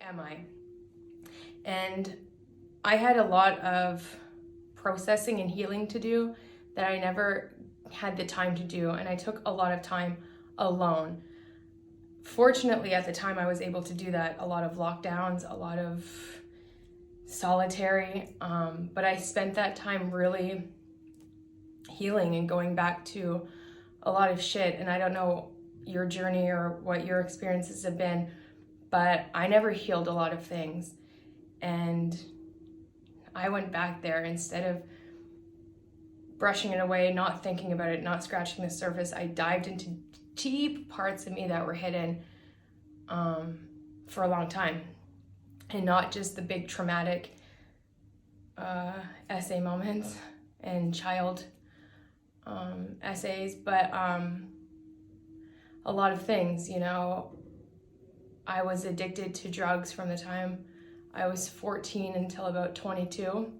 am I? And I had a lot of processing and healing to do that I never had the time to do, and I took a lot of time alone. Fortunately, at the time I was able to do that. A lot of lockdowns, a lot of solitary, but I spent that time really healing and going back to a lot of shit. And I don't know your journey or what your experiences have been, but I never healed a lot of things. And I went back there instead of brushing it away, not thinking about it, not scratching the surface. I dived into deep parts of me that were hidden for a long time, and not just the big traumatic essay moments and child essays, but a lot of things. You know, I was addicted to drugs from the time I was 14 until about 22.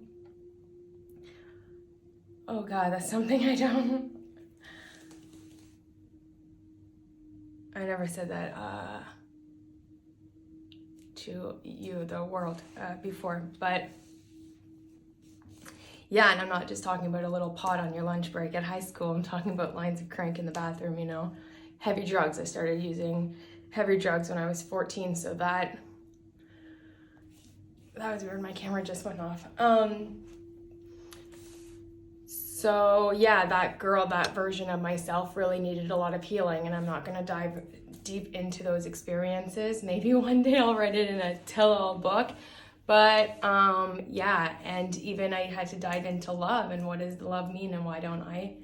Oh God, that's something I never said that to you, the world, before. But yeah, and I'm not just talking about a little pot on your lunch break at high school. I'm talking about lines of crank in the bathroom, you know. Heavy drugs. I started using heavy drugs when I was 14, so that was weird. My camera just went off. So yeah, that girl, that version of myself really needed a lot of healing, and I'm not gonna dive deep into those experiences. Maybe one day I'll write it in a tell-all book. But yeah, and even I had to dive into love and what does love mean and why don't I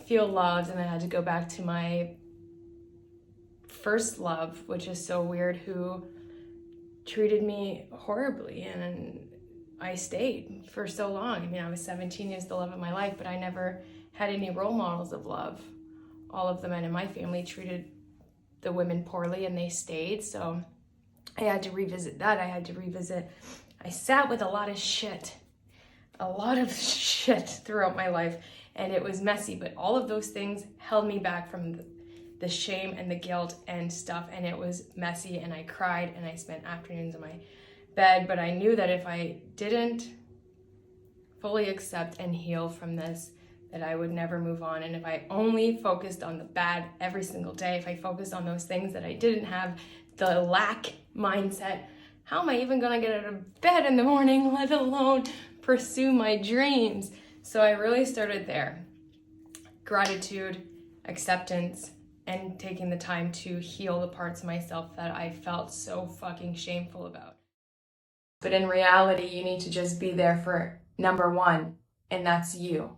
feel loved? And I had to go back to my first love, which is so weird, who treated me horribly, and I stayed for so long. I mean, I was 17 years the love of my life, but I never had any role models of love. All of the men in my family treated the women poorly, and they stayed. So I had to revisit that. I sat with a lot of shit throughout my life, and it was messy, but all of those things held me back from the shame and the guilt and stuff, and it was messy, and I cried, and I spent afternoons in my bed. But I knew that if I didn't fully accept and heal from this, that I would never move on. And if I only focused on the bad every single day, if I focused on those things that I didn't have, the lack mindset, how am I even gonna get out of bed in the morning, let alone pursue my dreams? So I really started there. Gratitude, acceptance, and taking the time to heal the parts of myself that I felt so fucking shameful about. But in reality, you need to just be there for number one, and that's you.